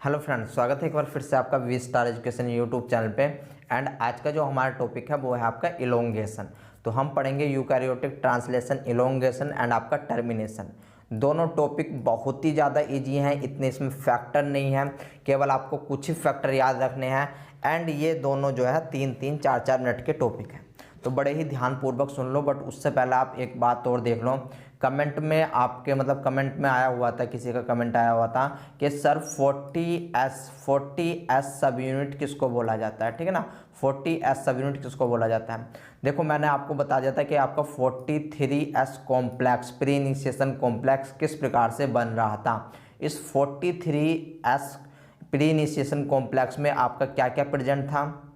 Hello friends, स्वागत है एक बार फिर से आपका V star education YouTube channel पे। एंड आज का जो हमारा टॉपिक है वो है आपका इलोंगेशन। तो हम पढ़ेंगे यूकैरियोटिक ट्रांसलेशन, इलोंगेशन एंड आपका टर्मिनेशन। दोनों टॉपिक बहुत ही ज़्यादा इजी हैं, इतने इसमें फैक्टर नहीं है, केवल आपको कुछ ही फैक्टर याद रखने हैं। एंड ये दोनों जो है 3-3, 4-4 मिनट के टॉपिक हैं, तो बड़े ही ध्यानपूर्वक सुन लो। बट उससे पहले आप एक बात और देख लो। कमेंट में आपके कमेंट में आया हुआ था, किसी का कमेंट आया हुआ था कि सर 40S सब यूनिट किसको बोला जाता है, ठीक है ना। 40S सब यूनिट किसको बोला जाता है। देखो, मैंने आपको बता दिया था कि आपका 43S complex, pre initiation complex किस प्रकार से बन रहा था। इस 43S प्री इनिशिएशन कॉम्प्लेक्स में आपका क्या क्या प्रेजेंट था।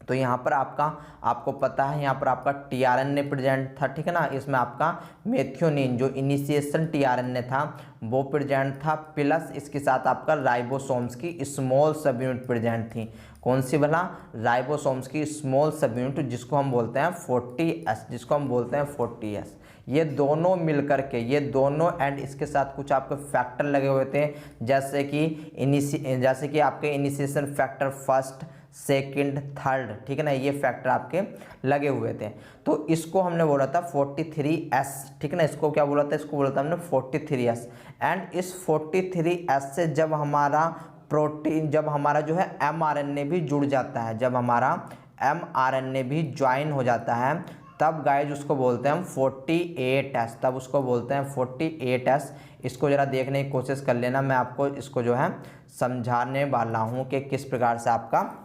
तो यहाँ पर आपको पता है, यहाँ पर आपका टीआरएनए प्रेजेंट था, ठीक है ना। इसमें आपका मेथियोनिन जो इनिशिएशन टीआरएनए था वो प्रेजेंट था, प्लस इसके साथ आपका राइबोसोम्स की स्मॉल सब यूनिट प्रेजेंट थी। कौन सी भला? राइबोसोम्स की स्मॉल सब यूनिट, जिसको हम बोलते हैं 40S। ये दोनों मिलकर के, ये दोनों एंड इसके साथ कुछ आपके फैक्टर लगे हुए थे, जैसे कि आपके initiation factor first, second, third, ठीक है ना। ये फैक्टर आपके लगे हुए थे। तो इसको हमने बोला था 43S, ठीक है ना। इसको क्या बोला था? इसको बोला था हमने 43S। एंड इस 43S से जब हमारा जो है mRNA भी जुड़ जाता है, जब हमारा mRNA भी ज्वाइन हो जाता है, तब गाइज उसको बोलते हैं हम 48S, तब उसको बोलते हैं 48S। इसको ज़रा देखने की कोशिश कर लेना, मैं आपको इसको जो है समझाने वाला हूँ कि किस प्रकार से आपका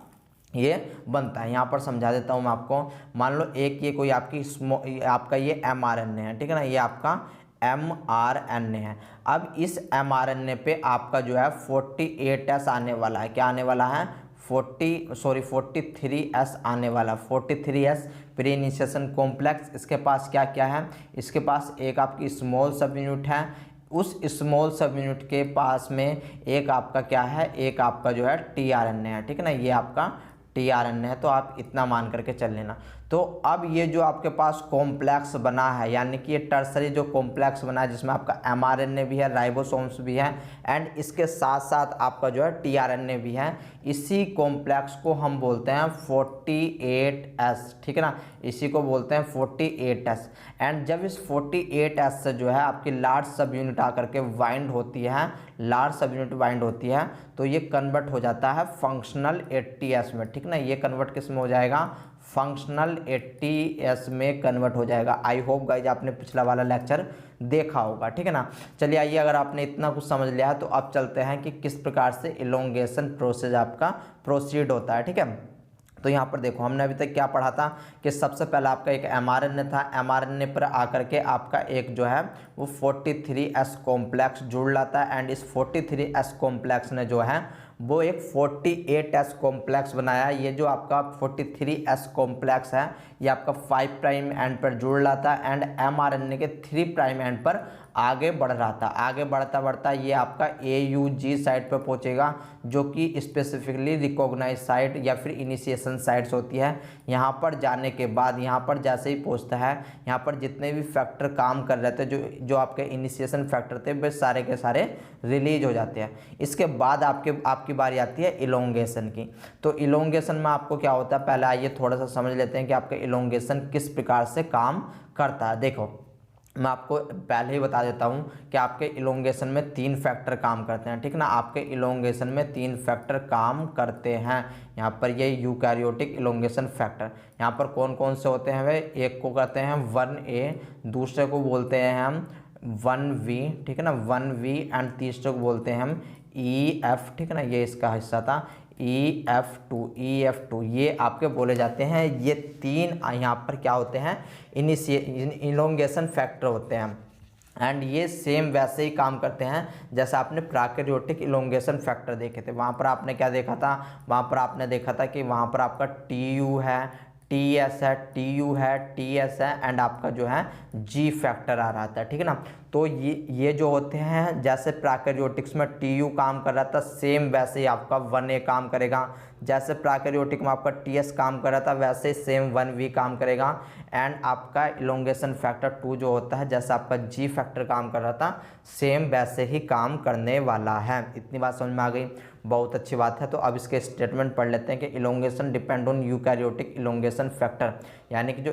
ये बनता है। यहाँ पर समझा देता हूँ मैं आपको। मान लो ये कोई आपका ये mRNA है, ठीक है ना। ये आपका mRNA है। अब इस mRNA पे आपका जो है 48S आने वाला है। क्या आने वाला है? 43S आने वाला। 43S pre initiation complex. इसके पास क्या क्या है? इसके पास एक आपकी स्मॉल सब यूनिट है, उस स्मॉल सब यूनिट के पास में एक आपका क्या है, एक आपका जो है टीआरएनए है, ठीक है ना। ये आपका टीआरएनए है, तो आप इतना मान करके चल लेना। तो अब ये जो आपके पास कॉम्प्लेक्स बना है, यानी कि ये टर्सरी जो कॉम्प्लेक्स बना है, जिसमें आपका mRNA भी है, राइबोसोम्स भी है, एंड इसके साथ साथ आपका जो है टीआरएनए भी है, इसी कॉम्प्लेक्स को हम बोलते हैं 48S, ठीक है ना। इसी को बोलते हैं 48S। एंड जब इस 48S से जो है आपकी लार्ज सब यूनिट आकर के वाइंड होती है, लार्ज सब यूनिट वाइंड होती है, तो ये कन्वर्ट हो जाता है फंक्शनल 80S में, ठीक ना। ये कन्वर्ट किस में हो जाएगा? फंक्शनल 80S में कन्वर्ट हो जाएगा। आई होप गाइज आपने पिछला वाला लेक्चर देखा होगा, ठीक है ना। चलिए आइए, अगर आपने इतना कुछ समझ लिया है तो अब चलते हैं कि किस प्रकार से इलोंगेशन प्रोसेस आपका प्रोसीड होता है, ठीक है। तो यहाँ पर देखो, हमने अभी तक क्या पढ़ा था कि सबसे पहले आपका एक mRNA था, mRNA पर आकर के आपका एक जो है वो 43S कॉम्प्लेक्स जुड़ लाता है। एंड इस 43S कॉम्प्लेक्स ने जो है वो एक 48S कॉम्प्लेक्स बनाया। ये जो आपका 43S कॉम्प्लेक्स है, ये आपका 5 प्राइम एंड पर जुड़ लाता है एंड mRNA के 3 प्राइम एंड पर आगे बढ़ रहा था। आगे बढ़ता बढ़ता ये आपका AUG साइट पर पहुंचेगा, जो कि स्पेसिफिकली रिकॉग्नाइज साइट या फिर इनिशिएशन साइट्स होती है। यहाँ पर जाने के बाद, यहाँ पर जैसे ही पहुंचता है, यहाँ पर जितने भी फैक्टर काम कर रहे थे, जो आपके इनिशिएशन फैक्टर थे, वे सारे के सारे रिलीज हो जाते हैं। इसके बाद आपकी बारी आती है इलोंगेशन की। तो इलोंगेशन में आपको क्या होता है, पहले आइए थोड़ा सा समझ लेते हैं कि आपका इलोंगेशन किस प्रकार से काम करता है। देखो, मैं आपको पहले ही बता देता हूं कि आपके इलोंगेशन में 3 फैक्टर काम करते हैं, ठीक ना। आपके इलोंगेशन में 3 फैक्टर काम करते हैं। यहाँ पर ये यूकैरियोटिक इलोंगेशन फैक्टर यहाँ पर कौन कौन से होते हैं? वे एक को कहते हैं 1A, दूसरे को बोलते हैं हम 1V, ठीक है ना, 1V, एंड तीसरे को बोलते हैं हम EF, ठीक है ना। ये इसका हिस्सा था EF2। ये आपके बोले जाते हैं। ये 3 यहाँ पर क्या होते हैं? इलोंगेशन फैक्टर होते हैं। एंड ये सेम वैसे ही काम करते हैं जैसे आपने प्रोकैरियोटिक इलोंगेशन फैक्टर देखे थे। वहाँ पर आपने क्या देखा था? वहाँ पर आपने देखा था कि वहाँ पर आपका TU है, TS है, TU है, TS है, एंड आपका जो है G फैक्टर आ रहा था, ठीक है ना। तो ये जो होते हैं, जैसे प्रोकैरियोटिक्स में TU काम कर रहा था सेम वैसे ही आपका 1A काम करेगा, जैसे प्रोकैरियोटिक में आपका TS काम कर रहा था वैसे ही सेम 1V काम करेगा। एंड आपका इलोंगेशन फैक्टर 2 जो होता है, जैसे आपका G फैक्टर काम कर रहा था सेम वैसे ही काम करने वाला है। इतनी बात समझ में आ गई, बहुत अच्छी बात है। तो अब इसके स्टेटमेंट पढ़ लेते हैं कि elongation depend on eukaryotic elongation factor, यानी कि जो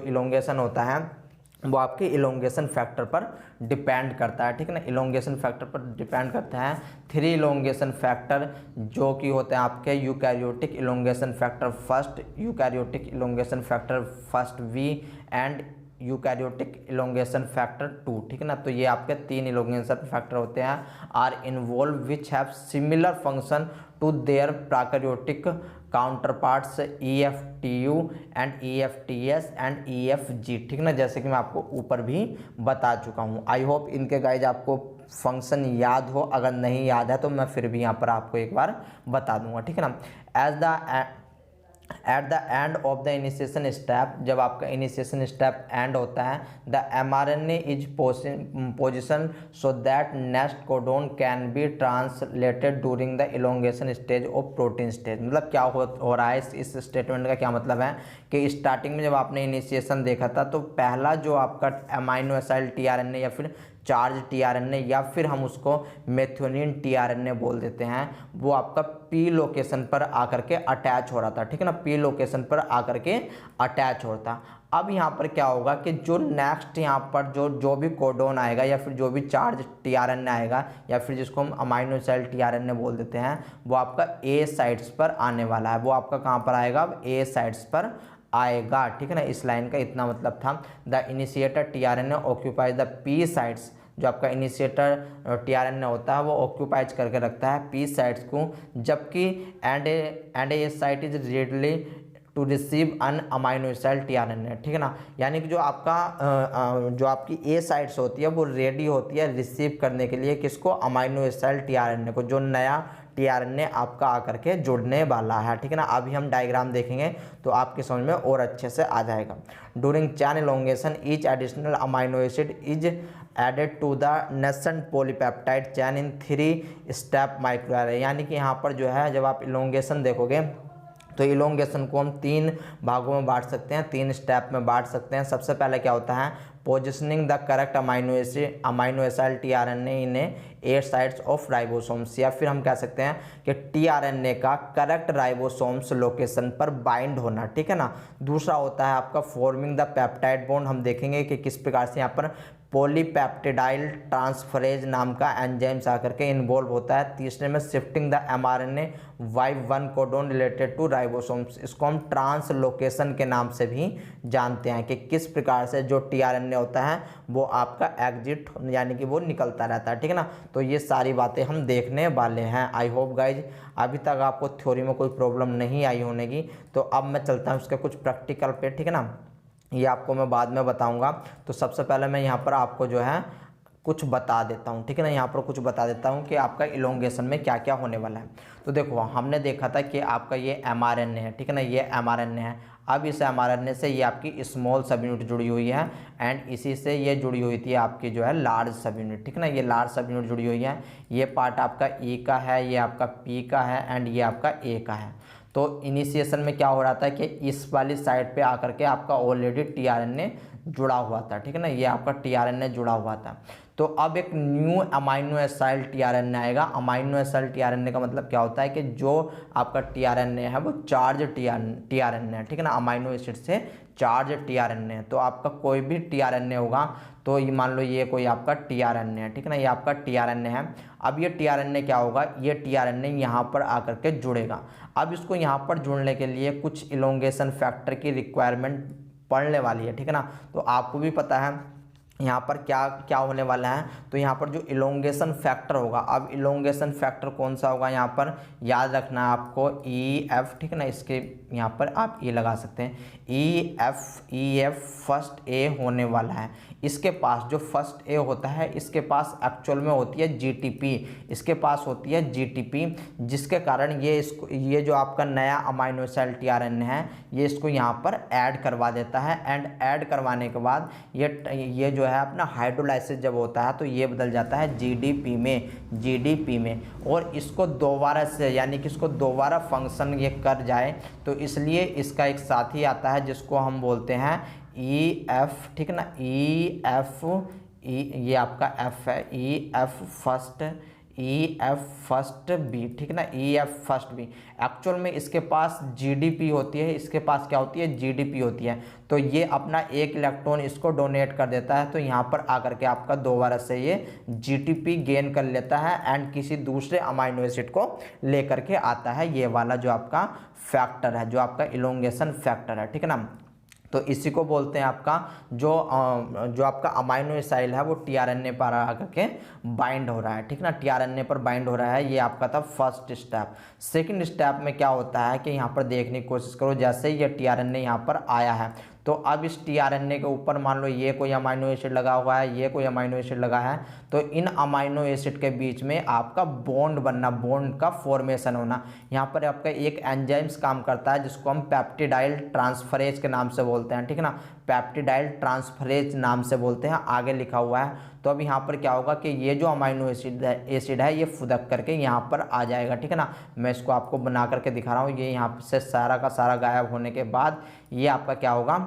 इलोंगेशन होता है वो आपके इलोंगेशन फैक्टर पर डिपेंड करता है, ठीक है ना। इलोंगेशन फैक्टर पर डिपेंड करता है 3 इलोंगेशन फैक्टर जो कि होते हैं आपके eukaryotic elongation factor first, eukaryotic elongation factor first V and eukaryotic elongation factor 2, ठीक है ना। तो ये आपके 3 इलोंगेशन फैक्टर होते हैं are involve which have similar function to their prokaryotic counterparts EF-TU and EF-TS and EF-G, ठीक ना, जैसे कि मैं आपको ऊपर भी बता चुका हूँ। आई होप इनके गाइज आपको फंक्शन याद हो, अगर नहीं याद है तो मैं फिर भी यहाँ पर आपको एक बार बता दूंगा, ठीक है ना। At the end of the initiation step, जब आपका इनिशिएशन स्टेप एंड होता है, the mRNA is position so that next codon can be translated during the elongation stage of protein stage. मतलब क्या हो रहा है इस स्टेटमेंट का क्या मतलब है कि स्टार्टिंग में जब आपने इनिशिएशन देखा था तो पहला जो आपका अमाइनो एसिड tRNA या फिर चार्ज tRNA या फिर हम उसको मेथियोनिन tRNA बोल देते हैं, वो आपका P लोकेशन पर आकर के अटैच हो रहा था, ठीक है ना, P लोकेशन पर आकर के अटैच हो रहा था। अब यहाँ पर क्या होगा कि जो नेक्स्ट यहाँ पर जो भी कोडोन आएगा या फिर जो भी चार्ज tRNA आएगा या फिर जिसको हम अमाइनो एसिड tRNA बोल देते हैं, वो आपका A साइट्स पर आने वाला है। वो आपका कहाँ पर आएगा, अब A साइट्स पर आएगा, ठीक है ना। इस लाइन का इतना मतलब था। The initiator tRNA occupies the P sites, जो आपका इनिशिएटर tRNA होता है वो ऑक्यूपाइज करके रखता है P साइट्स को, जबकि and A site is readily to receive an amino acid tRNA, ठीक है ना। यानी कि जो आपकी A साइट्स होती है वो रेडी होती है रिसीव करने के लिए किसको, अमाइनो एसिड tRNA को, जो नया tRNA आपका आकर के जुड़ने वाला है, ठीक है ना। अभी हम डायग्राम देखेंगे तो आपके समझ में और अच्छे से आ जाएगा। During chain elongation each additional amino acid is added to the nascent polypeptide chain in 3 step microRNA, यानी कि यहाँ पर जो है जब आप इलोंगेशन देखोगे तो इलोंगेशन को हम 3 भागों में बांट सकते हैं, 3 स्टेप में बांट सकते हैं। सबसे पहले क्या होता है, positioning the correct amino acid tRNA in 8 sites of ribosomes, या फिर हम कह सकते हैं कि tRNA का करेक्ट राइबोसोम्स लोकेशन पर बाइंड होना, ठीक है ना। दूसरा होता है आपका फॉर्मिंग द पेप्टाइड बॉन्ड, हम देखेंगे कि किस प्रकार से यहाँ पर पॉलीपेप्टिडाइल ट्रांसफरेज नाम का एंजाइम्स आकर के इन्वॉल्व होता है। तीसरे में shifting the mRNA Y1 codon related to ribosomes, इसको हम ट्रांसलोकेशन के नाम से भी जानते हैं कि किस प्रकार से जो tRNA होता है वो आपका एग्जिट यानी कि वो निकलता रहता है, ठीक है ना। तो ये सारी बातें हम देखने वाले हैं। आई होप गाइज अभी तक आपको थ्योरी में कोई प्रॉब्लम नहीं आई होने की। तो अब मैं चलता हूँ उसके कुछ प्रैक्टिकल पे, ठीक है ना, ये आपको मैं बाद में बताऊंगा। तो सबसे पहले मैं यहाँ पर आपको जो है कुछ बता देता हूँ, ठीक है ना, यहाँ पर कुछ बता देता हूँ कि आपका इलोंगेशन में क्या क्या होने वाला है। तो देखो हमने देखा था कि आपका ये mRNA है, ठीक है ना, ये mRNA है। अब इस mRNA से ये आपकी स्मॉल सब यूनिट जुड़ी हुई है एंड इसी से ये जुड़ी हुई थी आपकी जो है लार्ज सब यूनिट, ठीक है ना, ये लार्ज सब यूनिट जुड़ी हुई है। ये पार्ट आपका E का है, ये आपका P का है एंड ये आपका A का है। तो इनिशिएशन में क्या हो रहा था कि इस वाली साइड पे आकर के आपका ऑलरेडी tRNA जुड़ा हुआ था, ठीक है ना, ये आपका tRNA जुड़ा हुआ था। तो अब एक न्यू अमाइनो एसिड tRNA आएगा। अमाइनो एसिड tRNA का मतलब क्या होता है कि जो आपका tRNA है वो चार्ज tRNA है, ठीक है ना, अमाइनो एसिड से चार्ज tRNA है। तो आपका कोई भी tRNA होगा तो ये मान लो ये कोई आपका tRNA है, ठीक है ना, ये आपका tRNA है। अब ये tRNA क्या होगा, ये tRNA यहाँ पर आकर के जुड़ेगा। अब इसको यहाँ पर जुड़ने के लिए कुछ इलोंगेशन फैक्टर की रिक्वायरमेंट पड़ने वाली है, ठीक है ना। तो आपको भी पता है यहाँ पर क्या क्या होने वाला है। तो यहाँ पर जो इलोंगेशन फैक्टर होगा, अब इलोंगेशन फैक्टर कौन सा होगा, यहाँ पर याद रखना है आपको EF, ठीक है ना, इसके यहाँ पर आप E लगा सकते हैं। EF फर्स्ट A होने वाला है। इसके पास जो फर्स्ट A होता है इसके पास एक्चुअल में होती है GTP, इसके पास होती है GTP, जिसके कारण ये जो आपका नया अमाइनो एसिड tRNA है ये इसको यहाँ पर ऐड करवा देता है एंड ऐड करवाने के बाद ये जो है अपना हाइड्रोलाइसिस जब होता है तो ये बदल जाता है जीडीपी में, और इसको दोबारा से यानी कि इसको दोबारा फंक्शन ये कर जाए तो इसलिए इसका एक साथी आता है जिसको हम बोलते हैं ई एफ, ठीक है ना, ई एफ, ये आपका एफ है, ई एफ फर्स्ट बी, ठीक है ना, E F first B. Actual में इसके पास जीडीपी होती है, इसके पास क्या होती है, जीडीपी होती है। तो ये अपना एक इलेक्ट्रॉन इसको डोनेट कर देता है, तो यहाँ पर आकर के आपका दोबारा से ये जीटीपी गेन कर लेता है एंड किसी दूसरे अमाइनो एसिड को लेकर के आता है। ये वाला जो आपका फैक्टर है, जो आपका इलोंगेशन फैक्टर है, ठीक है ना। तो इसी को बोलते हैं आपका जो आपका अमाइनो एसिड है वो टीआरएनए पर आकर के बाइंड हो रहा है, ठीक ना, टीआरएनए पर बाइंड हो रहा है। ये आपका था फर्स्ट स्टेप। सेकंड स्टेप में क्या होता है कि यहाँ पर देखने की कोशिश करो, जैसे ही ये टीआरएनए यहाँ पर आया है तो अब इस टीआरएनए के ऊपर मान लो ये कोई अमाइनो एसिड लगा हुआ है, ये कोई अमाइनो एसिड लगा है, तो इन अमाइनो एसिड के बीच में आपका बॉन्ड बनना, बॉन्ड का फॉर्मेशन होना। यहाँ पर आपका एक एंजाइम्स काम करता है जिसको हम पेप्टिडाइल ट्रांसफरेज के नाम से बोलते हैं, ठीक है ना, पेप्टिडाइल ट्रांसफरेज नाम से बोलते हैं, आगे लिखा हुआ है। तो अब यहाँ पर क्या होगा कि ये जो अमाइनो एसिड है ये फुदक करके यहाँ पर आ जाएगा, ठीक है ना। मैं इसको आपको बना करके दिखा रहा हूँ। ये यहाँ से सारा का सारा गायब होने के बाद ये आपका क्या होगा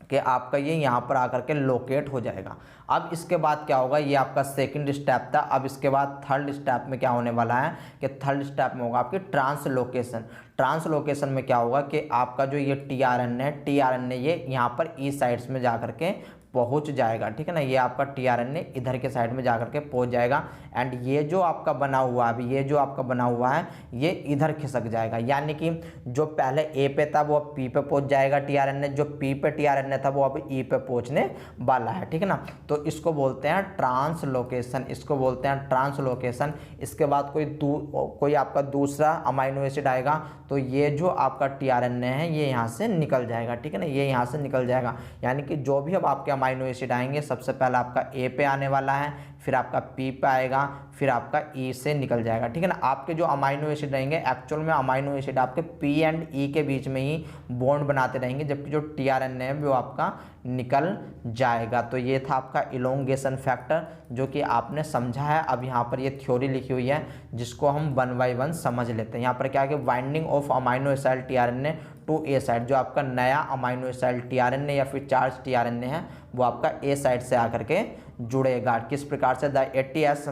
कि आपका ये यहाँ पर आकर के लोकेट हो जाएगा। अब इसके बाद क्या होगा, ये आपका सेकंड स्टेप था। अब इसके बाद थर्ड स्टेप में क्या होने वाला है कि थर्ड स्टेप में होगा आपकी ट्रांसलोकेशन। ट्रांसलोकेशन में क्या होगा कि आपका जो ये टीआरएनए ये यहाँ पर ई साइड्स में जा करके पहुंच जाएगा, ठीक है ना। ये आपका टीआरएनए इधर के साइड में जाकर के पहुंच जाएगा एंड ये जो आपका बना हुआ है, अभी ये जो आपका बना हुआ है ये इधर खिसक जाएगा, यानी कि जो पहले ए पे था वो अब पी पे पहुंच जाएगा टीआरएनए, जो पी पे टीआरएनए था वो अब ई पे पहुंचने वाला है, ठीक है ना। तो इसको बोलते हैं ट्रांसलोकेशन, इसको बोलते हैं ट्रांसलोकेशन। इसके बाद कोई आपका दूसरा अमाइनो एसिड आएगा तो ये जो आपका टीआरएनए है ये यहाँ से निकल जाएगा, ठीक है ना, ये यहाँ से निकल जाएगा। यानी कि जो भी अब आपके अमाइनो एसिड आएंगे सबसे पहले आपका ए पे आने वाला है, फिर आपका पी पे आएगा, फिर आपका ई से निकल जाएगा, ठीक है ना। आपके जो अमाइनो एसिड रहेंगे एक्चुअल में अमाइनो एसिड आपके पी एंड ई के बीच में ही बॉन्ड बनाते रहेंगे, जबकि जो टीआरएनए है वो आपका निकल जाएगा। तो ये था आपका इलोंगेशन फैक्टर जो कि आपने समझा है। अब यहाँ पर ये थ्योरी लिखी हुई है जिसको हम 1 बाय 1 समझ लेते हैं। यहाँ पर क्या है कि binding of amino acid tRNA to A side, जो आपका नया अमाइनो एसिड टीआरएनए या फिर चार्ज टीआरएनए है वो आपका ए साइड से आकर के जुड़ेगा। किस प्रकार से, the ATS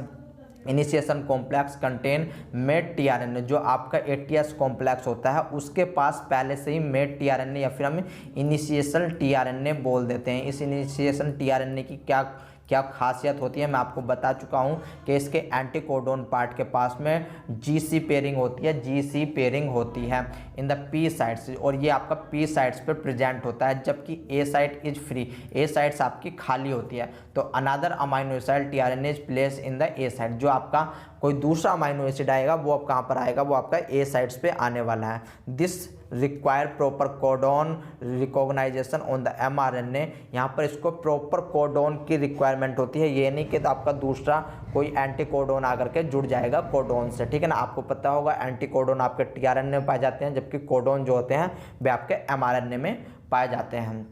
initiation complex contain made tRNA, जो आपका एटीएस कॉम्प्लेक्स होता है उसके पास पहले से ही मेड टीआरएनए या फिर हम इनिशिएशन टीआरएनए बोल देते हैं। इस इनिशिएशन टीआरएनए की क्या खासियत होती है मैं आपको बता चुका हूं कि इसके एंटीकोडोन पार्ट के पास में जीसी पेयरिंग होती है, जीसी पेयरिंग होती है इन द पी साइड्स, और ये आपका पी साइड्स पे प्रेजेंट होता है, जबकि A side is free, A sides आपकी खाली होती है। तो another amino acid tRNA is place in the A side, जो आपका कोई दूसरा अमाइनो एसिड आएगा वो अब कहाँ पर आएगा, वो आपका ए साइड्स पे आने वाला है। This require proper codon recognisation on the mRNA, यहाँ पर इसको प्रॉपर कोडोन की रिक्वायरमेंट होती है, ये नहीं कि तो आपका दूसरा कोई एंटी कोडोन आकर के जुड़ जाएगा कोडोन से, ठीक है ना। आपको पता होगा एंटी कोडोन आपके टीआरएनए में पाए जाते हैं, जबकि कोडोन जो होते हैं वे आपके एमआरएनए में पाए जाते हैं।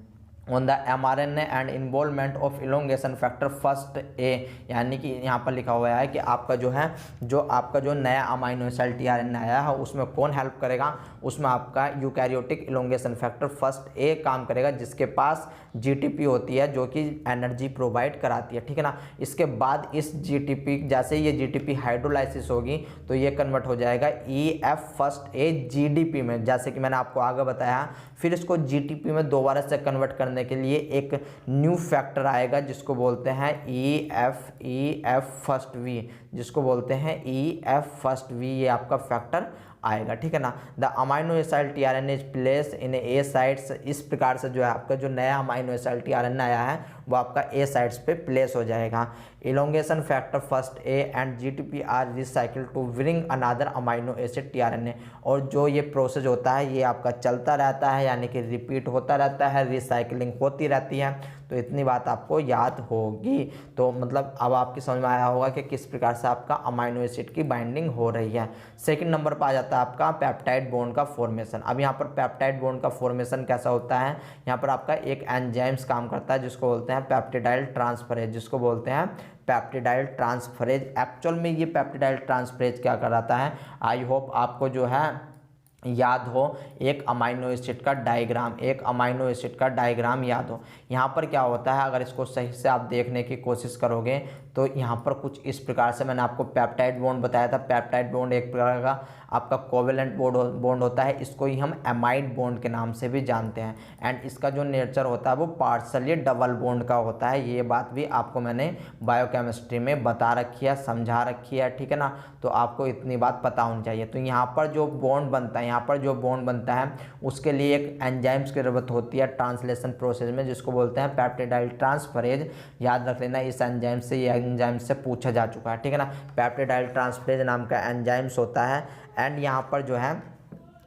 On the mRNA and involvement of elongation factor first A, यानी कि यहाँ पर लिखा हुआ है कि आपका जो है आपका जो नया अमाइनो एसिड टीआरएनए आया है उसमें कौन हेल्प करेगा, उसमें आपका यूकैरियोटिक इलोंगेशन फैक्टर फर्स्ट ए काम करेगा, जिसके पास जीटीपी होती है जो कि एनर्जी प्रोवाइड कराती है, ठीक है ना। इसके बाद इस जीटीपी, जैसे ये जीटीपी हाइड्रोलाइसिस होगी तो ये कन्वर्ट हो जाएगा ईएफ फर्स्ट ए जीडीपी में, जैसे कि मैंने आपको आगे बताया। फिर इसको जीटीपी में दोबारा से कन्वर्ट करने के लिए एक न्यू फैक्टर आएगा जिसको बोलते हैं ईएफ फर्स्ट वी, जिसको बोलते हैं ईएफ फर्स्ट वी, ये आपका फैक्टर आएगा, ठीक है ना। The amino acid tRNA is place in A sides, इस प्रकार से जो है आपका जो नया अमाइनो एसिड टीआरएनए आया है वो आपका ए साइड्स पे प्लेस हो जाएगा। Elongation factor first A and GTP are recycle to bring another amino acid tRNA, और जो ये प्रोसेस होता है ये आपका चलता रहता है, यानी कि रिपीट होता रहता है, रिसाइकलिंग होती रहती है। तो इतनी बात आपको याद होगी। तो मतलब अब आपकी समझ में आया होगा कि किस प्रकार से आपका अमाइनो एसिड की बाइंडिंग हो रही है। सेकंड नंबर पर आ जाता है आपका पेप्टाइड बॉन्ड का फॉर्मेशन। अब यहाँ पर पेप्टाइड बॉन्ड का फॉर्मेशन कैसा होता है, यहाँ पर आपका एक एंजाइम्स काम करता है जिसको बोलते हैं हैं पेप्टिडाइल ट्रांसफरेज, जिसको बोलते हैं पेप्टिडाइल ट्रांसफरेज। एक्चुअल में ये पेप्टिडाइल ट्रांसफरेज क्या कराता है, आई होप आपको जो है याद हो, एक अमाइनो एसिड का डायग्राम, एक अमाइनो एसिड का डायग्राम याद हो। यहाँ पर क्या होता है, अगर इसको सही से आप देखने की कोशिश करोगे तो यहाँ पर कुछ इस प्रकार से, मैंने आपको पेप्टाइड बॉन्ड बताया था, पेप्टाइड बॉन्ड एक प्रकार का आपका कोवेलेंट बॉन्ड होता है, इसको ही हम एमाइड बॉन्ड के नाम से भी जानते हैं। एंड इसका जो नेचर होता है वो पार्शली डबल बॉन्ड का होता है। ये बात भी आपको मैंने बायोकेमिस्ट्री में बता रखी है, समझा रखी है, ठीक है ना। तो आपको इतनी बात पता होनी चाहिए। तो यहाँ पर जो बॉन्ड बनता है, यहाँ पर जो बॉन्ड बनता है उसके लिए एक एंजाइम्स की जरूरत होती है ट्रांसलेशन प्रोसेस में, जिसको बोलते हैं पेप्टिडाइल ट्रांसफरेज। याद रख लेना, इस एंजाइम से, ये एंजाइम से पूछा जा चुका है, ठीक है ना। पेप्टिडाइल ट्रांसफरेज नाम का एंजाइम्स होता है एंड यहाँ पर जो है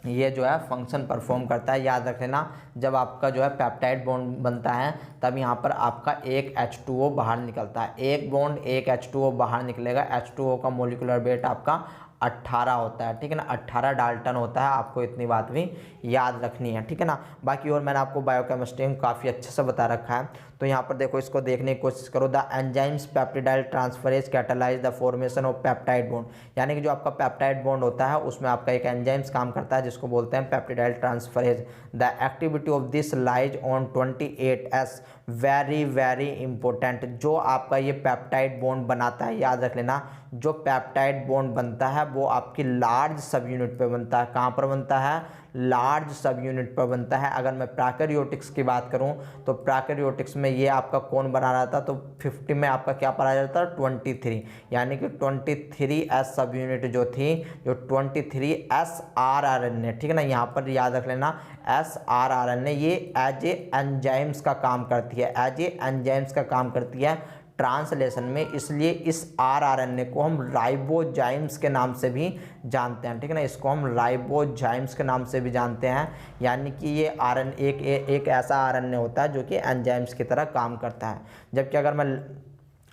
ये जो है फंक्शन परफॉर्म करता है। याद रख लेना, जब आपका जो है पेप्टाइड बॉन्ड बनता है तब यहाँ पर आपका एक H2O बाहर निकलता है, एक बॉन्ड एक H2O बाहर निकलेगा। H2O का मोलिकुलर वेट आपका 18 होता है, ठीक है ना, 18 डाल्टन होता है। आपको इतनी बात भी याद रखनी है, ठीक है ना। बाकी और मैंने आपको बायोकेमिस्ट्री में काफ़ी अच्छे से बता रखा है। तो यहाँ पर देखो, इसको देखने की कोशिश करो। The enzymes peptidyl transferase catalyse the formation of peptide bond, यानी कि जो आपका पेप्टाइड बॉन्ड होता है उसमें आपका एक एंजाइम्स काम करता है जिसको बोलते हैं peptidyl transferase. The activity of this lies on 28S, very very important. जो आपका ये पेप्टाइड बॉन्ड बनाता है, याद रख लेना, जो पेप्टाइड बॉन्ड बनता है वो आपकी लार्ज सब यूनिट पे बनता है। कहाँ पर बनता है, लार्ज सब यूनिट पर बनता है। अगर मैं प्रोकैरियोटिक्स की बात करूं तो प्रोकैरियोटिक्स में ये आपका कौन बना रहा था, तो 50 में आपका क्या पढ़ा जाता है, 23, यानी कि 23S सब यूनिट जो थी, जो 23S rRNA, ठीक है ना। यहाँ पर याद रख लेना srRNA ये एज ए एंजाइम्स का काम करती है, एज ए एंजाइम्स का काम करती है ट्रांसलेशन में। इसलिए इस rRNA को हम राइबोजाइम्स के नाम से भी जानते हैं, ठीक है ना। इसको हम राइबोजाइम्स के नाम से भी जानते हैं, यानी कि ये RNA एक ऐसा RNA होता है जो कि एंजाइम्स की तरह काम करता है। जबकि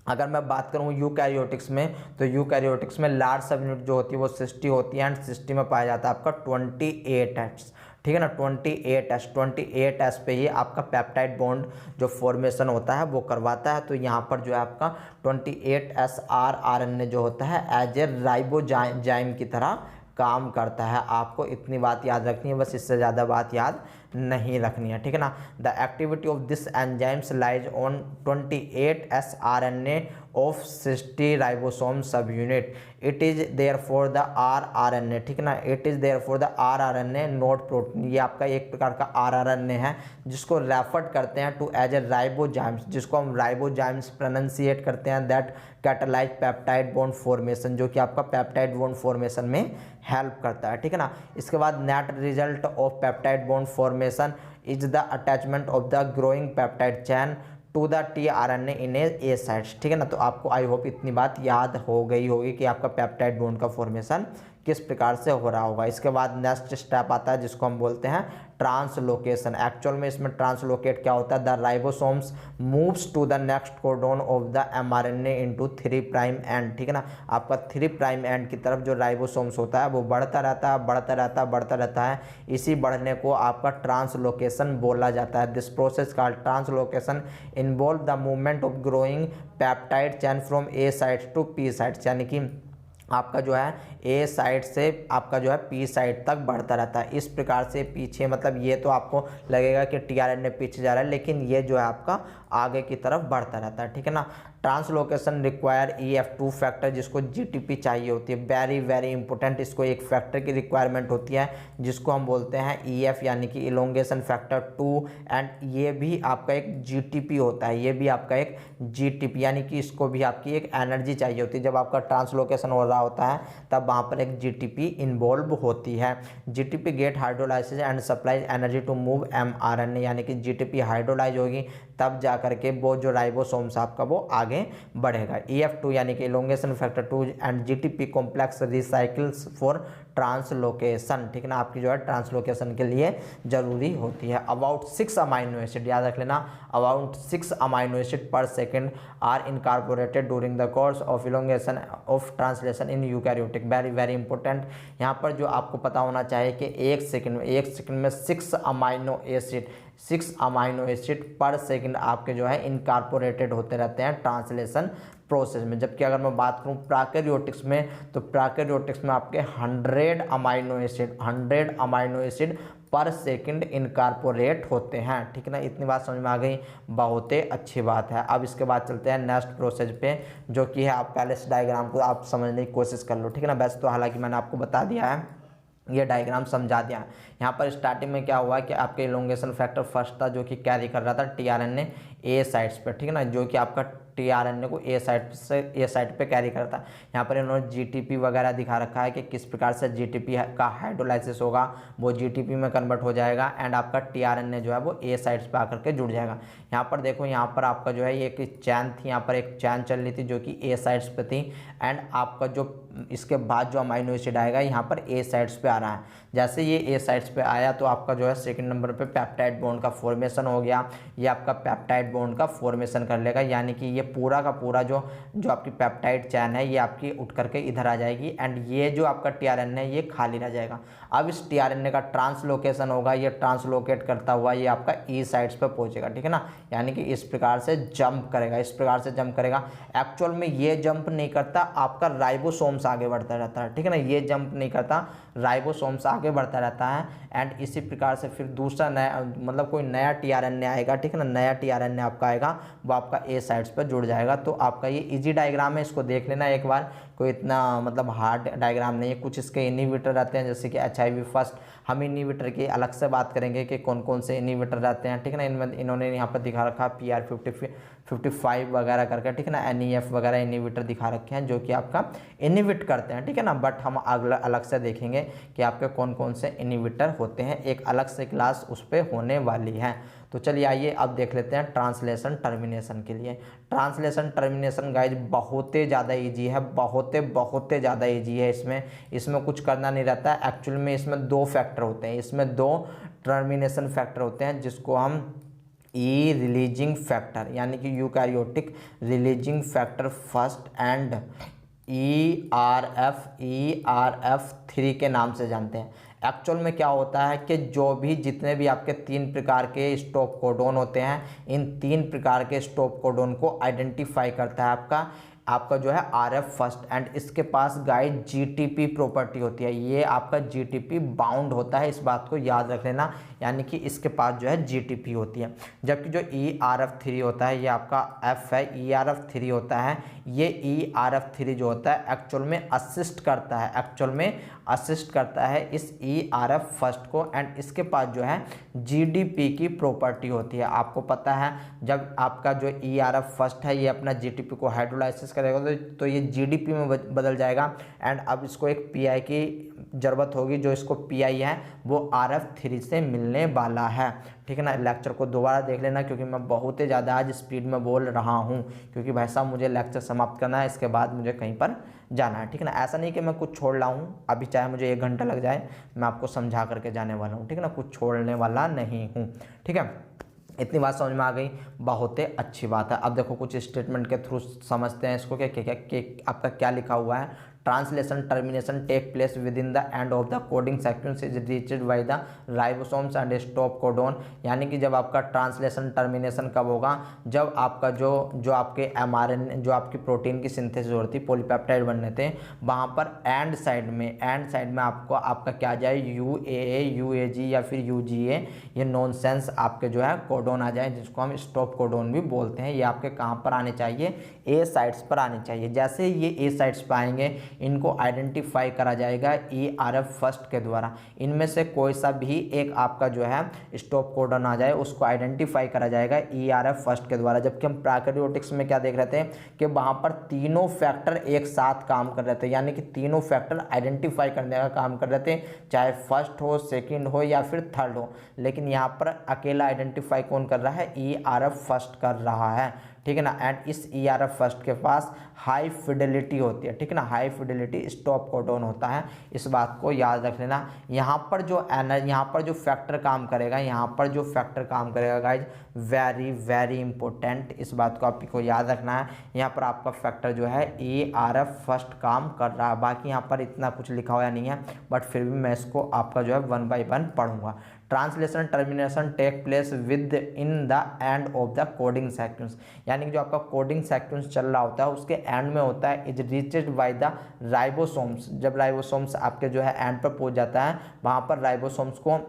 अगर मैं बात करूँ यूकैरियोटिक्स में, तो यूकैरियोटिक्स में लार्ज सब यूनिट जो होती है वो 60 होती है एंड 60 में पाया जाता है आपका 28S, ठीक है ना। 28S पे ही आपका पेप्टाइड बॉन्ड जो फॉर्मेशन होता है वो करवाता है। तो यहाँ पर जो है आपका 28S rRNA जो होता है एज ए राइबोजाइम की तरह काम करता है। आपको इतनी बात याद रखनी है, बस इससे ज़्यादा बात याद नहीं रखनी है, ठीक है ना। The activity of this enzymes lies on 28S RNA of 60 ribosome subunit. It is there for the rRNA, ठीक है ना। It is there for the rRNA not protein. ये आपका एक प्रकार का rRNA है जिसको रेफर करते हैं टू एज ए राइबोजाइम्स, जिसको हम राइबोजाइम्स प्रोनाउंसिएट करते हैं, that catalyse peptide bond formation, जो कि आपका पेप्टाइड बॉन्ड फॉर्मेशन में हेल्प करता है, ठीक है ना। इसके बाद net result of peptide bond formation is the attachment of the growing peptide chain to the tRNA in A sites, ठीक है ना। तो आपको आई होप इतनी बात याद हो गई होगी कि आपका पेप्टाइड बॉन्ड का फॉर्मेशन किस प्रकार से हो रहा होगा। इसके बाद नेक्स्ट स्टेप आता है जिसको हम बोलते हैं ट्रांसलोकेशन। एक्चुअल में इसमें ट्रांसलोकेट क्या होता है, the ribosomes moves to the next codon of the mRNA into 3' end, ठीक है ना। आपका 3' एंड की तरफ जो राइबोसोम्स होता है वो बढ़ता रहता है। इसी बढ़ने को आपका ट्रांसलोकेशन बोला जाता है। This process called translocation involve the movement of growing peptide chain from A site to P site, यानी कि आपका जो है ए साइड से आपका जो है पी साइड तक बढ़ता रहता है। इस प्रकार से पीछे, मतलब ये तो आपको लगेगा कि tRNA पीछे जा रहा है, लेकिन ये जो है आपका आगे की तरफ बढ़ता रहता है, ठीक है ना। ट्रांसलोकेशन रिक्वायर EF2 फैक्टर, जिसको GTP चाहिए होती है, वेरी वेरी इंपॉर्टेंट। इसको एक फैक्टर की रिक्वायरमेंट होती है जिसको हम बोलते हैं EF, यानी कि इलोंगेशन फैक्टर 2। एंड ये भी आपका एक GTP होता है, ये भी आपका एक GTP, यानी कि इसको भी आपकी एक एनर्जी चाहिए होती है। जब आपका ट्रांसलोकेशन हो रहा होता है तब वहाँ पर एक GTP इन्वॉल्व होती है। GTP get hydrolysis and supplies energy to move mRNA, यानी कि GTP हाइड्रोलाइज होगी तब जा करके वो जो राइबोसोम्स आपका वो आगे बढ़ेगा। EF2 यानी कि elongation factor 2 and GTP complex recycles for translocation, ठीक है ना। आपकी जो है ट्रांसलोकेशन के लिए जरूरी होती है। अबाउट 6 अमाइनो एसिड, याद रख लेना, about 6 amino acid per second are incorporated during the course of elongation of translation in eukaryotic. Very very important. यहाँ पर जो आपको पता होना चाहिए कि एक सेकंड में 6 अमाइनो एसिड 6 अमाइनो एसिड पर सेकंड आपके जो है इनकॉर्पोरेटेड होते रहते हैं ट्रांसलेशन प्रोसेस में। जबकि अगर मैं बात करूं प्रोकैरियोटिक्स में, तो प्रोकैरियोटिक्स में आपके 100 अमाइनो एसिड पर सेकंड इनकॉर्पोरेट होते हैं। ठीक है ना, इतनी बात समझ में आ गई, बहुत ही अच्छी बात है। अब इसके बाद चलते हैं नेक्स्ट प्रोसेस पे, जो कि है आप पहले इस डायग्राम को आप समझने की कोशिश कर लो। ठीक है ना, वैसे तो हालांकि मैंने आपको बता दिया है, ये डायग्राम समझा दिया। यहाँ पर स्टार्टिंग में क्या हुआ कि आपके इलोंगेशन फैक्टर फर्स्ट था जो कि कैरी कर रहा था टीआरएनए ए साइड्स पे। ठीक है ना, जो कि आपका टीआरएनए को ए साइड पे कैरी करता है। यहाँ पर इन्होंने जीटीपी वगैरह दिखा रखा है कि किस प्रकार से जीटीपी का हाइड्रोलाइसिस होगा, वो जीटीपी में कन्वर्ट हो जाएगा एंड आपका टीआरएनए जो है वो ए साइड्स पे आकर के जुड़ जाएगा। यहाँ पर देखो, यहाँ पर आपका जो है ये एक चैन थी, यहाँ पर एक चैन चल रही थी जो कि ए साइड्स पे थी एंड आपका जो इसके बाद जो अमाइनो एसिड आएगा यहाँ पर ए साइड्स पे आ रहा है। जैसे ये ए साइड्स पे आया तो आपका जो है सेकंड नंबर पे पेप्टाइड बॉन्ड का फॉर्मेशन हो गया। ये आपका पेप्टाइड बॉन्ड का फॉर्मेशन कर लेगा, यानी कि ये पूरा का पूरा जो आपकी पेप्टाइड चैन है ये आपकी उठ करके इधर आ जाएगी एंड ये जो आपका टीआरएनए ये खाली रह जाएगा। अब इस टीआरएनए का ट्रांसलोकेशन होगा, ये ट्रांसलोकेट करता हुआ ये आपका ई साइड्स पे पहुंचेगा। ठीक है ना, यानी कि इस प्रकार से जंप करेगा, इस प्रकार से जंप करेगा। एक्चुअल में ये जंप नहीं करता, आपका राइबोसोम्स आगे बढ़ता रहता है। ठीक है ना, ये जंप नहीं करता, राइबोसोम्स आगे बढ़ता रहता है एंड इसी प्रकार से फिर दूसरा नया मतलब कोई नया टीआरएनए आएगा। ठीक है ना, नया टीआरएनए आपका आएगा, वो आपका ए साइड्स पर जुड़ जाएगा। तो आपका ये इजी डायग्राम है, इसको देख लेना एक बार, कोई इतना मतलब हार्ड डायग्राम नहीं है। कुछ इसके इनिबिटर रहते हैं जैसे कि HIV फर्स्ट, हम इनिबिटर की अलग से बात करेंगे कि कौन कौन से इनिबिटर रहते हैं। ठीक है ना, इनमें इन्होंने यहाँ पर दिखा रखा PR55 वगैरह करके। ठीक है ना, NEF वगैरह इनिबिटर दिखा रखे हैं जो कि आपका इनिबिट करते हैं। ठीक है ना, बट हम अलग से देखेंगे कि आपके कौन कौन से इनिबिटर होते हैं, एक अलग से क्लास उस पर होने वाली है। तो चलिए आइए अब देख लेते हैं ट्रांसलेशन टर्मिनेशन के लिए। ट्रांसलेशन टर्मिनेशन गाइज बहुत ही ज़्यादा ईजी है, बहुत ज़्यादा ईजी है। इसमें कुछ करना नहीं रहता है। एक्चुअल में इसमें 2 फैक्टर होते हैं, इसमें 2 टर्मिनेशन फैक्टर होते हैं जिसको हम ई रिलीजिंग फैक्टर यानी कि eukaryotic releasing factor first and ERF3 के नाम से जानते हैं। एक्चुअल में क्या होता है कि जो भी जितने भी आपके 3 प्रकार के स्टॉप कोडोन होते हैं, इन 3 प्रकार के स्टॉप कोडोन को आइडेंटिफाई करता है आपका जो है RF फर्स्ट एंड इसके पास गाइड GTP प्रॉपर्टी होती है। ये आपका GTP बाउंड होता है, इस बात को याद रख लेना, यानी कि इसके पास जो है GTP होती है। जबकि जो ERF3 होता है ये आपका F है, ERF3 होता है, ये ERF3 जो होता है एक्चुअल में असिस्ट करता है इस ERF फर्स्ट को एंड इसके पास जो है GDP की प्रॉपर्टी होती है। आपको पता है जब आपका जो ERF फर्स्ट है ये अपना GTP को हाइड्रोलाइसिस करेगा तो ये GDP में बदल जाएगा एंड अब इसको एक PI की ज़रूरत होगी, जो इसको PI है वो RF3 से मिलने वाला है। ठीक है ना, लेक्चर को दोबारा देख लेना क्योंकि मैं बहुत ही ज़्यादा आज स्पीड में बोल रहा हूँ, क्योंकि भाई साहब मुझे लेक्चर समाप्त करना है, इसके बाद मुझे कहीं पर जाना है। ठीक है ना, ऐसा नहीं कि मैं कुछ छोड़ रहा हूँ, अभी चाहे मुझे 1 घंटा लग जाए, मैं आपको समझा करके जाने वाला हूँ। ठीक है ना, कुछ छोड़ने वाला नहीं हूँ। ठीक है, इतनी बात समझ में आ गई, बहुत ही अच्छी बात है। अब देखो कुछ स्टेटमेंट के थ्रू समझते हैं इसको, क्या आपका क्या लिखा हुआ है। Translation termination take place within the end of the coding sequence is reached by the ribosomes and stop codon. यानी कि जब आपका ट्रांसलेशन टर्मिनेशन कब होगा, जब आपका जो आपके mRNA जो आपकी प्रोटीन की सिंथेसिस होती है, पॉलीपेप्टाइड बनने थे, वहाँ पर एंड साइड में आपका क्या जाए UAA UAG या फिर UGA, ये नॉनसेंस आपके जो है कोडोन आ जाए, जिसको हम स्टॉप कोडोन भी बोलते हैं। ये आपके कहाँ पर आने चाहिए, ए साइड्स पर आने चाहिए। जैसे ये ए साइड्स पर आएंगे इनको आइडेंटिफाई करा जाएगा ERF फर्स्ट के द्वारा। इनमें से कोई सा भी एक आपका जो है स्टॉप कोडन आ जाए उसको आइडेंटिफाई करा जाएगा ERF फर्स्ट के द्वारा। जबकि हम प्रोकैरियोटिक्स में क्या देख रहे थे कि वहाँ पर तीनों फैक्टर एक साथ काम कर रहे थे, यानी कि तीनों फैक्टर आइडेंटिफाई करने का काम कर रहे थे, चाहे फर्स्ट हो, सेकेंड हो या फिर थर्ड हो। लेकिन यहाँ पर अकेला आइडेंटिफाई कौन कर रहा है, ERF फर्स्ट कर रहा है। ठीक है ना, एंड इस ERF फर्स्ट के पास हाई फिडेलिटी होती है। ठीक है ना, हाई फिडेलिटी स्टॉप कोडोन होता है, इस बात को याद रख लेना। यहाँ पर जो फैक्टर काम करेगा गाइज, वेरी इंपॉर्टेंट, इस बात को आपको याद रखना है। यहाँ पर आपका फैक्टर जो है ERF फर्स्ट काम कर रहा है। बाकी यहाँ पर इतना कुछ लिखा हुआ नहीं है, बट फिर भी मैं इसको आपका जो है 1 by 1 पढ़ूंगा। Translation termination take place within the end of the coding sequence, यानी कि जो आपका कोडिंग सीक्वेंस चल रहा होता है उसके एंड में होता है is reached bye the ribosomes. जब राइबोसोम्स आपके जो है एंड पर पहुंच जाता है वहाँ पर राइबोसोम्स को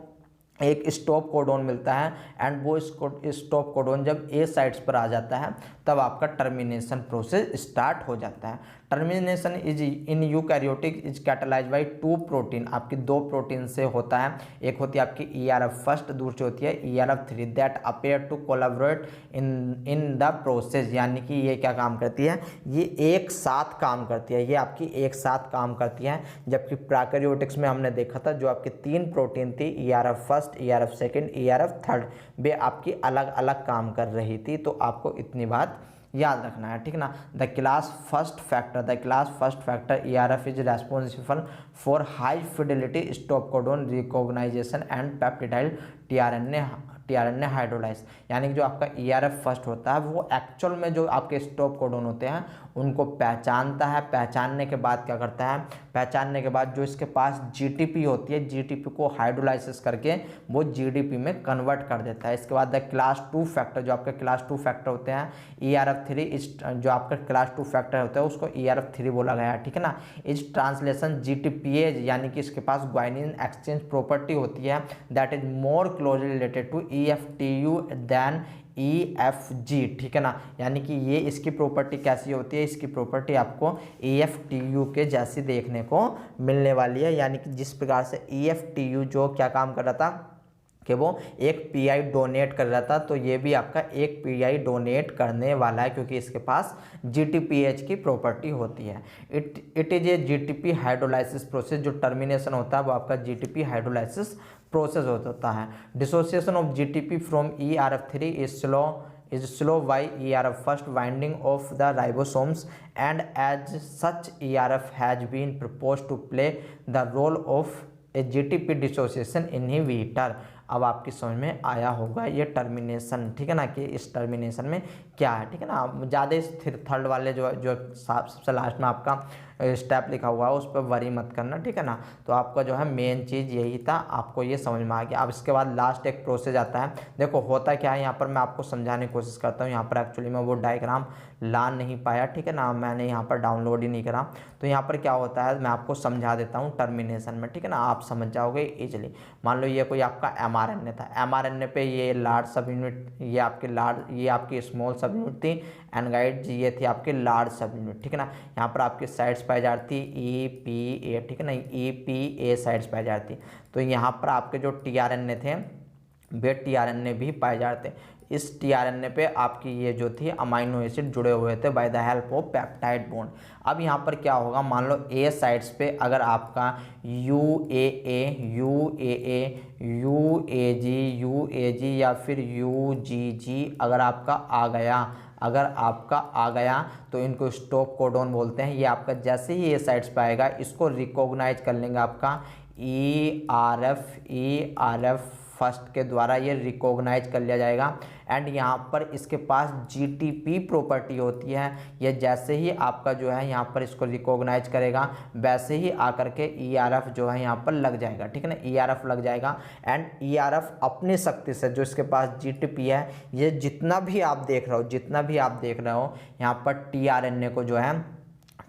एक स्टॉप कोडोन मिलता है एंड वो स्टॉप कोडोन जब ए साइट्स पर आ जाता है तब आपका टर्मिनेशन प्रोसेस स्टार्ट हो जाता है। Termination is in eukaryotic is catalyse by 2 protein, आपकी 2 प्रोटीन से होता है। एक होती है आपकी ERF फर्स्ट, दूसरी होती है ERF 3 that appear to collaborate in the process, यानी कि ये क्या काम करती है, ये एक साथ काम करती है, ये आपकी एक साथ काम करती है। जबकि प्रोकैरियोटिक्स में हमने देखा था जो आपकी 3 प्रोटीन थी ERF first, ERF second, ERF third, वे आपकी अलग अलग काम कर रही थी। तो आपको इतनी बात याद रखना है, ठीक ना। The class first factor ERF is responsible for high fidelity stop codon recognisation and peptidyl tRNA hydrolyse, यानी कि जो आपका ERF फर्स्ट होता है वो एक्चुअल में जो आपके स्टॉप कोडोन होते हैं उनको पहचानता है। पहचानने के बाद क्या करता है, पहचानने के बाद जो इसके पास GTP होती है, GTP को हाइड्रोलाइसिस करके वो GDP में कन्वर्ट कर देता है। इसके बाद द क्लास 2 फैक्टर, जो आपके क्लास 2 फैक्टर होते हैं ERF 3, इस जो आपका क्लास 2 फैक्टर होता है उसको ERF 3 बोला गया है, ठीक है ना। इस ट्रांसलेशन GTPase, यानी कि इसके पास ग्वाइनिन एक्सचेंज प्रॉपर्टी होती है that is more closely related to EFTU than EFG, ठीक है ना। यानी कि ये इसकी प्रॉपर्टी कैसी होती है, इसकी प्रॉपर्टी आपको EFTU के जैसी देखने को मिलने वाली है। यानी कि जिस प्रकार से EFTU जो क्या काम कर रहा था कि वो एक PI डोनेट कर रहा था, तो ये भी आपका एक PI डोनेट करने वाला है क्योंकि इसके पास GTPase की प्रॉपर्टी होती है। It is a GTP hydrolysis process, जो टर्मिनेशन होता है वो आपका GTP हाइड्रोलाइसिस प्रोसेस होता है। Dissociation of GTP from ERF3 is slow by ERF first winding of the ribosomes, and as such ERF has been proposed to play the role of a GTP dissociation inhibitor। अब आपकी समझ में आया होगा ये termination, ठीक है ना, कि इस टर्मिनेशन में क्या है, ठीक है ना। ज़्यादा इस थर्ड वाले जो सबसे लास्ट में आपका स्टेप लिखा हुआ है उस पर वरी मत करना, ठीक है ना। तो आपका जो है मेन चीज़ यही था, आपको ये समझ में आ गया। अब इसके बाद लास्ट एक प्रोसेस आता है। देखो होता क्या है, यहाँ पर मैं आपको समझाने की कोशिश करता हूँ। यहाँ पर एक्चुअली मैं वो डायग्राम ला नहीं पाया, ठीक है ना, मैंने यहाँ पर डाउनलोड ही नहीं करा। तो यहाँ पर क्या होता है मैं आपको समझा देता हूँ टर्मिनेशन में, ठीक है ना, आप समझ जाओगे इजीली। मान लो ये कोई आपका mRNA था, mRNA पे ये लार्ज सब यूनिट, ये आपकी स्मॉल सब यूनिट थी, एनगाइड ये थी आपकी लार्ज सब यूनिट, ठीक है ना। यहाँ पर आपकी साइड्स पाई जाती EPA, ठीक है ना, EPA साइड्स पाई जाती। तो यहाँ पर आपके जो tRNA थे वे tRNA भी पाए जाते। इस tRNA पे आपकी ये जो थी अमाइनो एसिड जुड़े हुए थे by the help of peptide bond. अब यहाँ पर क्या होगा, मान लो ए साइड्स पे अगर आपका UAA, UAG या फिर UGG अगर आपका आ गया तो इनको स्टॉप कोडोन बोलते हैं। ये आपका जैसे ही ये साइड्स पे आएगा इसको रिकॉग्नाइज कर लेंगे आपका ERF फर्स्ट के द्वारा ये रिकॉग्नाइज कर लिया जाएगा। एंड यहाँ पर इसके पास GTP प्रॉपर्टी होती है। ये जैसे ही आपका जो है यहाँ पर इसको रिकॉग्नाइज करेगा वैसे ही आकर के ERF जो है यहाँ पर लग जाएगा, ठीक है ना, ERF लग जाएगा। एंड ERF अपनी शक्ति से जो इसके पास GTP है, ये जितना भी आप देख रहे हो यहाँ पर tRNA को जो है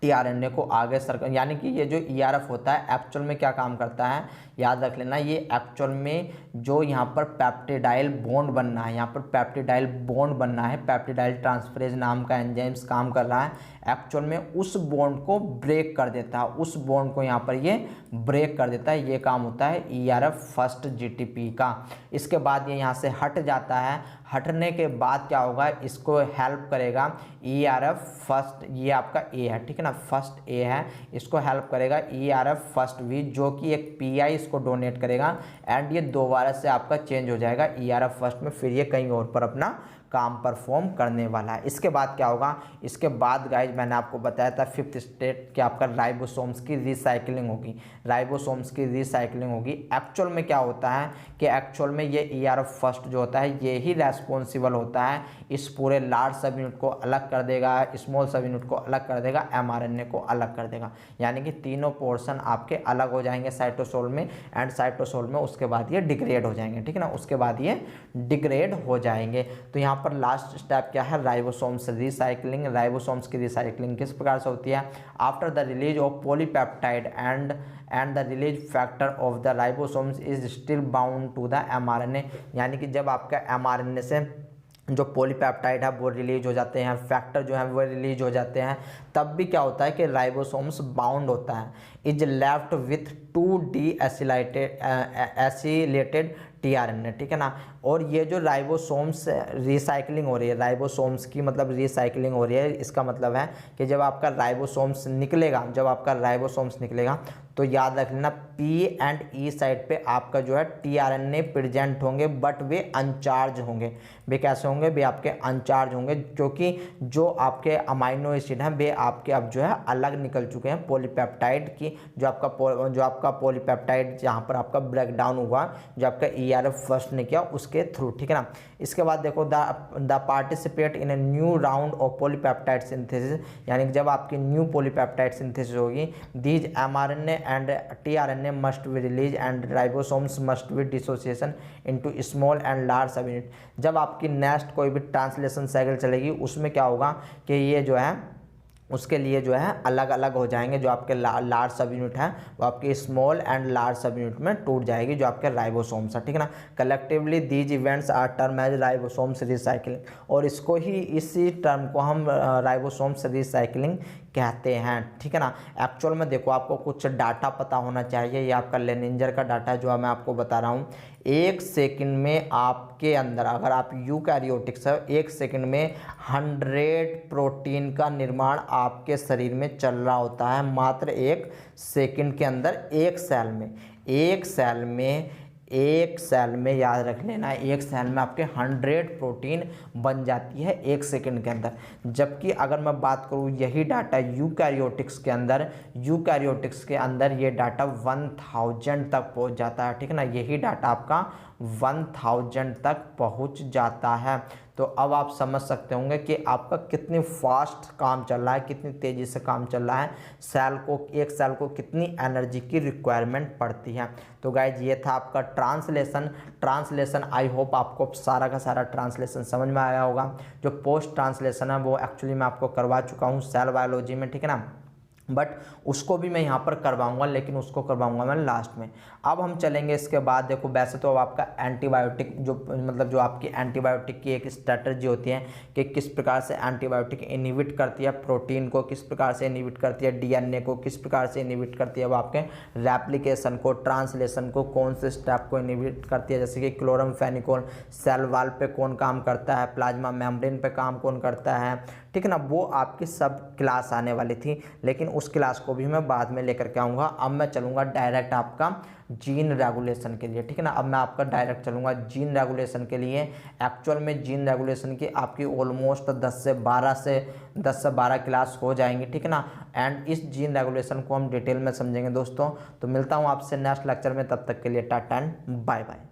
tRNA को आगे सर्कल, यानी कि ये जो ERF होता है एक्चुअल में क्या काम करता है याद रख लेना। ये एक्चुअल में जो यहाँ पर पेप्टिडाइल बॉन्ड बनना है, यहाँ पर पेप्टिडाइल बॉन्ड बनना है, पेप्टिडाइल ट्रांसफरेज नाम का एंजाइम्स काम कर रहा है, एक्चुअल में उस बॉन्ड को ब्रेक कर देता है, उस बॉन्ड को यहाँ पर ये ब्रेक कर देता है। ये काम होता है ERF फर्स्ट GTP का। इसके बाद ये यहाँ से हट जाता है, हटने के बाद क्या होगा, इसको हेल्प करेगा ERF फर्स्ट, ये आपका A है, ठीक है ना, फर्स्ट A है, इसको हेल्प करेगा ERF फर्स्ट भी, जो कि एक PI इसको डोनेट करेगा। एंड ये दोबारा से आपका चेंज हो जाएगा ERF फर्स्ट में, फिर ये कहीं और पर अपना काम परफॉर्म करने वाला है। इसके बाद क्या होगा, इसके बाद गाइज मैंने आपको बताया था फिफ्थ स्टेप कि आपका राइबोसोम्स की रिसाइकलिंग होगी, राइबोसोम्स की रिसाइकलिंग होगी। एक्चुअल में क्या होता है कि एक्चुअल में ये ERF फर्स्ट जो होता है ये ही रेस्पॉन्सिबल होता है इस पूरे लार्ज सब यूनिट को अलग कर देगा, स्मॉल सब यूनिट को अलग कर देगा, mRNA को अलग कर देगा, यानी कि तीनों पोर्शन आपके अलग हो जाएंगे साइटोसोल में एंड साइटोसोल में, उसके बाद ये डिग्रेड हो जाएंगे, ठीक है ना, उसके बाद ये डिग्रेड हो जाएंगे। तो यहाँ पर लास्ट स्टेप क्या है, राइबोसोम्स रिसाइकलिंग। राइबोसोम्स की रिसाइकलिंग किस प्रकार से होती है, after the release of polypeptide and the release factor of the ribosomes is still bound to the mRNA, यानी कि जब आपका mRNA से जो पॉलीपेप्टाइड है वो रिलीज हो जाते हैं, फैक्टर जो है वो रिलीज हो जाते हैं, तब भी क्या होता है कि राइबोसोम्स बाउंड होता है, is left with 2 acylated tRNA, ठीक है ना। और ये जो राइबोसोम्स रिसाइकलिंग हो रही है, राइबोसोम्स की मतलब रिसाइकलिंग हो रही है, इसका मतलब है कि जब आपका राइबोसोम्स निकलेगा, जब आपका राइबोसोम्स निकलेगा तो याद रख लेना P एंड E साइड पे आपका जो है tRNA प्रेजेंट होंगे, बट वे अनचार्ज होंगे। वे कैसे होंगे, वे आपके अनचार्ज होंगे, क्योंकि जो आपके अमाइनो एसिड हैं वे आपके अब जो है अलग निकल चुके हैं पॉलीपेप्टाइड की, जो आपका पॉलीपेप्टाइड जहाँ पर आपका ब्रेकडाउन हुआ, जो आपका ERF फर्स्ट ने किया उसके थ्रू, ठीक है ना। इसके बाद देखो the participate in a new round of polypeptide synthesis, यानी कि जब आपकी न्यू पॉलीपेप्टाइड सिंथेसिस होगी, these mRNA and tRNA must be released and ribosomes must be dissociation into small and large subunit। जब आपकी नेक्स्ट कोई भी ट्रांसलेशन साइकिल चलेगी उसमें क्या होगा कि ये जो है उसके लिए जो है अलग अलग हो जाएंगे, जो आपके लार्ज सब यूनिट हैं वो आपके स्मॉल एंड लार्ज सब यूनिट में टूट जाएगी, जो आपके राइबोसोम्स है, ठीक है ना। Collectively these events are term as ribosomes recycling, और इसको ही इसी टर्म को हम राइबोसोम्स रिसाइकलिंग कहते हैं, ठीक है ना। एक्चुअल में देखो आपको कुछ डाटा पता होना चाहिए, ये आपका लेनिंजर का डाटा है जो मैं आपको बता रहा हूँ। 1 सेकंड में आपके अंदर, अगर आप यूकैरियोटिक्स है, 1 सेकंड में 100 प्रोटीन का निर्माण आपके शरीर में चल रहा होता है, मात्र 1 सेकंड के अंदर, एक सेल में, एक सेल में याद रख लेना, एक सेल में आपके 100 प्रोटीन बन जाती है 1 सेकंड के अंदर। जबकि अगर मैं बात करूँ यही डाटा यूकैरियोटिक्स के अंदर ये डाटा 1000 तक पहुंच जाता है, ठीक है ना। यही डाटा आपका 1000 तक पहुंच जाता है। तो अब आप समझ सकते होंगे कि आपका कितनी फास्ट काम चल रहा है, कितनी तेज़ी से काम चल रहा है, एक सेल को कितनी एनर्जी की रिक्वायरमेंट पड़ती है। तो गाइज ये था आपका ट्रांसलेशन। आई होप आपको सारा का सारा ट्रांसलेशन समझ में आया होगा। जो पोस्ट ट्रांसलेशन है वो एक्चुअली मैं आपको करवा चुका हूँ सेल बायोलॉजी में, ठीक है ना, बट उसको भी मैं यहाँ पर करवाऊंगा, लेकिन उसको करवाऊंगा मैं लास्ट में। अब हम चलेंगे इसके बाद, देखो वैसे तो अब आपका एंटीबायोटिक जो आपकी एंटीबायोटिक की एक स्ट्रेटजी होती है कि किस प्रकार से एंटीबायोटिक इनहिबिट करती है प्रोटीन को, किस प्रकार से इनहिबिट करती है DNA को, किस प्रकार से इनहिबिट करती है वो आपके रेप्लिकेशन को, ट्रांसलेशन को, कौन से स्टेप को इनहिबिट करती है, जैसे कि क्लोरमफेनिकोल सेल वॉल पे कौन काम करता है, प्लाज्मा मेम्ब्रेन पे काम कौन करता है, ठीक है ना। वो आपकी सब क्लास आने वाली थी, लेकिन उस क्लास को भी मैं बाद में लेकर के आऊँगा। अब मैं चलूँगा डायरेक्ट आपका जीन रेगुलेशन के लिए, ठीक है ना। अब मैं आपका डायरेक्ट चलूँगा जीन रेगुलेशन के लिए। एक्चुअल में जीन रेगुलेशन की आपकी ऑलमोस्ट 10 से 12 क्लास हो जाएंगी, ठीक है ना। एंड इस जीन रेगुलेशन को हम डिटेल में समझेंगे दोस्तों। तो मिलता हूँ आपसे नेक्स्ट लेक्चर में, तब तक के लिए टाटा एंड बाय बाय।